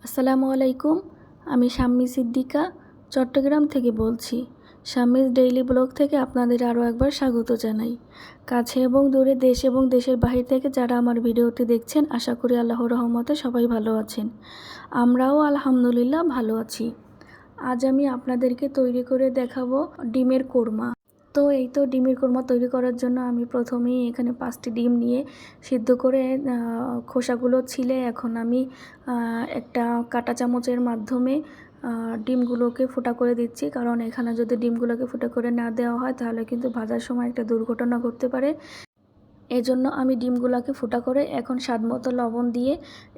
আসসালামু আলাইকুম। আমি শাম্মী সিদ্দিকা চট্টগ্রাম থেকে বলছি। শাম্মীজ ডেইলি ব্লগ থেকে আপনাদের আরও একবার স্বাগত জানাই। কাছে এবং দূরে, দেশ এবং দেশের বাহির থেকে যারা আমার ভিডিওটি দেখছেন, আশা করি আল্লাহর রহমতে সবাই ভালো আছেন। আমরাও আলহামদুলিল্লাহ ভালো আছি। আজ আমি আপনাদেরকে তৈরি করে দেখাবো ডিমের কোরমা। তো এই তো ডিমের কোরমা তৈরি করার জন্য আমি প্রথমেই এখানে 5টি ডিম নিয়ে সিদ্ধ করে খোসাগুলো ছিলে এখন আমি একটা কাঁটা চামচের মাধ্যমে ডিমগুলোকে ফুটা করে দিচ্ছি, কারণ এখানে যদি ডিমগুলোকে ফুটা করে না দেওয়া হয় তাহলে কিন্তু ভাজার সময় একটা দুর্ঘটনা ঘটতে পারে। এজন্য আমি ডিমগুলোকে ফুটা করে এখন স্বাদমতো লবণ দিয়ে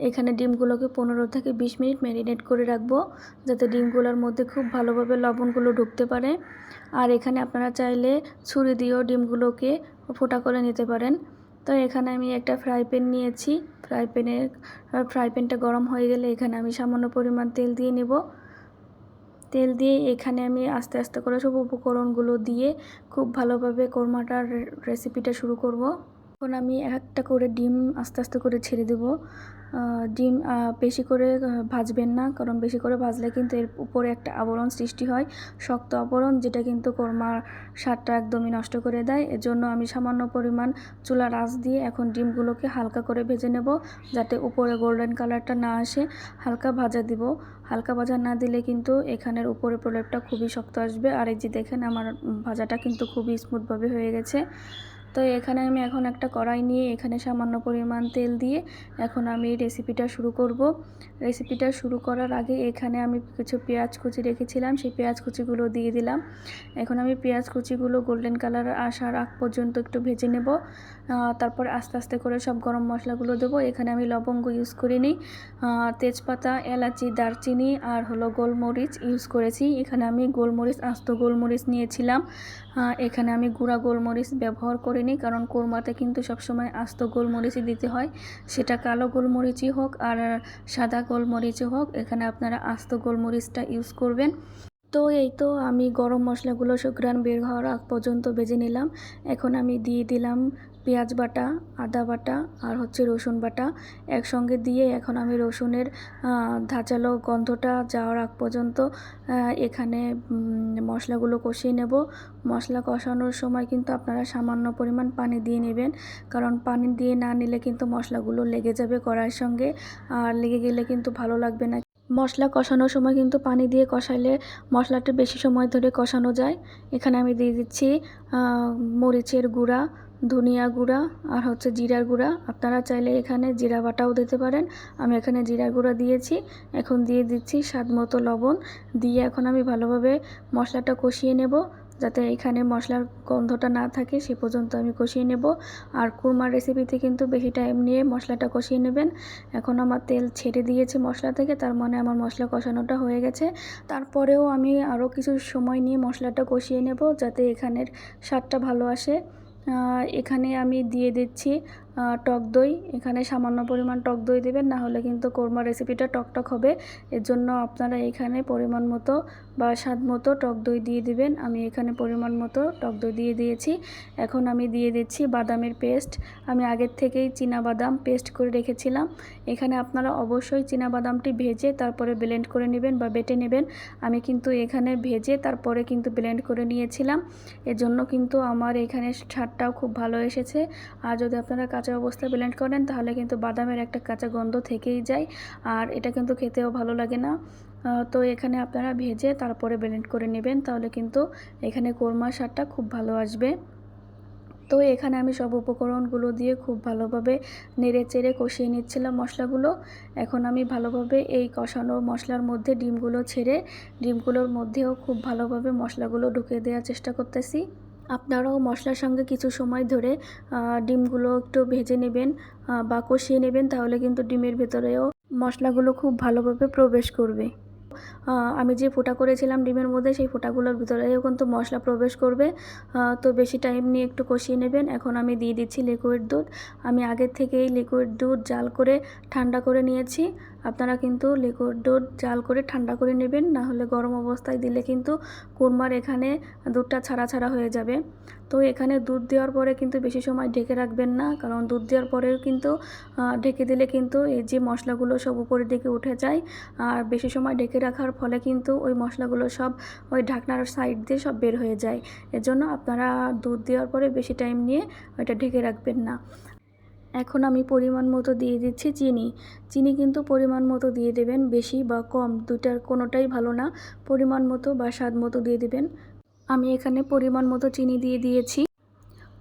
এখানে ডিমগুলোকে 15 থেকে 20 মিনিট ম্যারিনেট করে রাখবো, যাতে ডিমগুলোর মধ্যে খুব ভালোভাবে লবণগুলো ঢুকতে পারে। আর এখানে আপনারা চাইলে ছুরি দিয়েও ডিমগুলোকে ফুটা করে নিতে পারেন। তো এখানে আমি একটা ফ্রাই প্যান নিয়েছি। ফ্রাই প্যানটা গরম হয়ে গেলে এখানে আমি সামান্য পরিমাণ তেল দিয়ে নেব। তেল দিয়ে এখানে আমি আস্তে আস্তে করে সব উপকরণগুলো দিয়ে খুব ভালোভাবে কোরমাটার রেসিপিটা শুরু করব। এখন আমি একটা করে ডিম আস্তে আস্তে করে ছেড়ে দেব। ডিম বেশি করে ভাজবেন না, কারণ বেশি করে ভাজলে কিন্তু এর উপরে একটা আবরণ সৃষ্টি হয়, শক্ত আবরণ, যেটা কিন্তু কোরমার স্বাদটা একদমই নষ্ট করে দেয়। এজন্য আমি সামান্য পরিমাণ চুলার আঁচ দিয়ে এখন ডিমগুলোকে হালকা করে ভেজে নেব, যাতে উপরে গোল্ডেন কালারটা না আসে। হালকা ভাজা দিব। হালকা ভাজা না দিলে কিন্তু এখানের উপরে প্রলেপটা খুবই শক্ত আসবে। আর এই যে দেখেন আমার ভাজাটা কিন্তু খুবই স্মুথভাবে হয়ে গেছে। তো এখানে আমি এখন একটা কড়াই নিয়ে এখানে সামান্য পরিমাণ তেল দিয়ে এখন আমি রেসিপিটা শুরু করব। রেসিপিটা শুরু করার আগে এখানে আমি কিছু পেঁয়াজ কুচি রেখেছিলাম, সেই পেঁয়াজ কুচিগুলো দিয়ে দিলাম। এখন আমি পেঁয়াজ কুচিগুলো গোল্ডেন কালার আসার আগ পর্যন্ত একটু ভেজে নেব। তারপর আস্তে আস্তে করে সব গরম মশলাগুলো দেবো। এখানে আমি লবঙ্গ ইউজ করিনি, তেজপাতা, এলাচি, দারচিনি আর হলো গোলমরিচ ইউজ করেছি। এখানে আমি গোলমরিচ, আস্ত গোলমরিচ নিয়েছিলাম। এখানে আমি গুঁড়া গোলমরিচ ব্যবহার করিনি, কারণ কোরমাতে কিন্তু সবসময় আস্ত গোলমরিচই দিতে হয়, সেটা কালো গোলমরিচই হোক আর সাদা গোলমরিচই হোক। এখানে আপনারা আস্ত গোলমরিচটা ইউজ করবেন। তো এই তো আমি গরম মশলাগুলো সুঘ্রাণ বের হওয়ার আগ পর্যন্ত ভেজে নিলাম। এখন আমি দিয়ে দিলাম পেঁয়াজ বাটা, আদা বাটা আর রসুন বাটা একসঙ্গে দিয়ে এখন আমি রসুনের ধাঁচালো গন্ধটা যাওয়ার আগ পর্যন্ত এখানে মশলাগুলো কষিয়ে নেব। মশলা কষানোর সময় কিন্তু আপনারা সামান্য পরিমাণ পানি দিয়ে নেবেন, কারণ পানি দিয়ে না নিলে কিন্তু মশলাগুলো লেগে যাবে কড়াইয়ের সঙ্গে, আর লেগে গেলে কিন্তু ভালো লাগবে না। মশলা কষানোর সময় কিন্তু পানি দিয়ে কষাইলে মশলাটা বেশি সময় ধরে কষানো যায়। এখানে আমি দিয়ে দিচ্ছি মরিচের গুঁড়া, ধনিয়া গুঁড়া আর জিরার গুঁড়া। আপনারা চাইলে এখানে জিরা বাটাও দিতে পারেন। আমি এখানে জিরার গুঁড়া দিয়েছি। এখন দিয়ে দিচ্ছি স্বাদমতো লবণ। দিয়ে এখন আমি ভালোভাবে মশলাটা কষিয়ে নেব, যাতে এখানে মশলার গন্ধটা না থাকে, সে পর্যন্ত আমি কষিয়ে নেব। আর কুরমার রেসিপিতে কিন্তু বেশি টাইম নিয়ে মশলাটা কষিয়ে নেবেন। এখন আমার তেল ছেড়ে দিয়েছে মশলা থেকে, তার মানে আমার মশলা কষানোটা হয়ে গেছে। তারপরেও আমি আরও কিছু সময় নিয়ে মশলাটা কষিয়ে নেব, যাতে এখানের স্বাদটা ভালো আসে। এখানে আমি দিয়ে দিচ্ছি টক দই। এখানে সামান্য পরিমাণ টক দই দেবেন, না হলে কিন্তু কোরমা রেসিপিটা টকটক হবে। এর জন্য আপনারা এখানে পরিমাণ মতো বা স্বাদ মতো টক দই দিয়ে দিবেন। আমি এখানে পরিমাণ মতো টক দই দিয়ে দিয়েছি। এখন আমি দিয়ে দিচ্ছি বাদামের পেস্ট। আমি আগের থেকেই বাদাম পেস্ট করে রেখেছিলাম। এখানে আপনারা অবশ্যই বাদামটি ভেজে তারপরে ব্লেন্ড করে নেবেন বা বেটে নেবেন। আমি কিন্তু এখানে ভেজে তারপরে কিন্তু ব্লেন্ড করে নিয়েছিলাম, এজন্য কিন্তু আমার এখানে স্বাদটাও খুব ভালো এসেছে। আর যদি আপনারা কাঁচা অবস্থায় ব্লেন্ড করেন তাহলে কিন্তু বাদামের একটা কাঁচা গন্ধ থেকেই যায়, আর এটা কিন্তু খেতেও ভালো লাগে না। তো এখানে আপনারা ভেজে তারপরে ব্লেন্ড করে নেবেন, তাহলে কিন্তু এখানে কোরমার স্বাদটা খুব ভালো আসবে। তো এখানে আমি সব উপকরণগুলো দিয়ে খুব ভালোভাবে নেড়ে চেড়ে কষিয়ে নিচ্ছিলাম মশলাগুলো। এখন আমি ভালোভাবে এই কষানো মশলার মধ্যে ডিমগুলো ছেড়ে ডিমগুলোর মধ্যেও খুব ভালোভাবে মশলাগুলো ঢুকিয়ে দেওয়ার চেষ্টা করতেছি। আপনারাও মশলার সঙ্গে কিছু সময় ধরে ডিমগুলো একটু ভেজে নেবেন বা কষিয়ে নেবেন, তাহলে কিন্তু ডিমের ভেতরেও মশলাগুলো খুব ভালোভাবে প্রবেশ করবে। আমি যে ফোঁটা করেছিলাম ডিমের মধ্যে, সেই ফোঁটাগুলোর ভিতরেও কিন্তু মশলা প্রবেশ করবে। তো বেশি টাইম নিয়ে একটু কষিয়ে নেবেন। এখন আমি দিয়ে দিচ্ছি লিকুইড দুধ। আমি আগের থেকেই লিকুইড দুধ জাল করে ঠান্ডা করে নিয়েছি। আপনারা কিন্তু লিকুইড দুধ জাল করে ঠান্ডা করে নেবেন, না হলে গরম অবস্থায় দিলে কিন্তু কোরমার এখানে দুধটা ছাড়া ছাড়া হয়ে যাবে। তো এখানে দুধ দেওয়ার পরে কিন্তু বেশি সময় ঢেকে রাখবেন না, কারণ দুধ দেওয়ার পরেও কিন্তু ঢেকে দিলে কিন্তু এই যে মশলাগুলো সব উপরের দিকে উঠে যায়। আর বেশি সময় ঢেকে রাখার ফলে কিন্তু ওই মশলাগুলো সব ওই ঢাকনার সাইড দিয়ে সব বের হয়ে যায়। এজন্য আপনারা দুধ দেওয়ার পরে বেশি টাইম নিয়ে ওইটা ঢেকে রাখবেন না। এখন আমি পরিমাণ মতো দিয়ে দিচ্ছি চিনি। চিনি কিন্তু পরিমাণ মতো দিয়ে দেবেন, বেশি বা কম দুটার কোনোটাই ভালো না। পরিমাণ মতো বা স্বাদ মতো দিয়ে দেবেন। আমি এখানে পরিমাণ মতো চিনি দিয়ে দিয়েছি।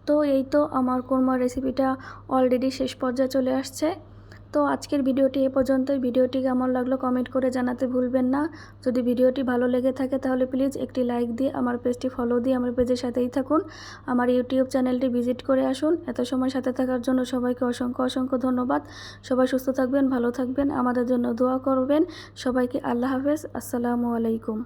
তো এই তো আমার কোরমার রেসিপিটা অলরেডি শেষ পর্যায়ে চলে আসছে। তো আজকের ভিডিওটি এ পর্যন্তই। ভিডিওটি কেমন লাগলো কমেন্ট করে জানাতে ভুলবেন না। যদি ভিডিওটি ভালো লেগে থাকে তাহলে প্লিজ একটি লাইক দিয়ে আমার পেজটি ফলো দিয়ে আমার পেজের সাথেই থাকুন। আমার ইউটিউব চ্যানেলটি ভিজিট করে আসুন। এত সময় সাথে থাকার জন্য সবাইকে অসংখ্য অসংখ্য ধন্যবাদ। সবাই সুস্থ থাকবেন, ভালো থাকবেন, আমাদের জন্য দোয়া করবেন। সবাইকে আল্লাহ হাফেজ। আসসালামু আলাইকুম।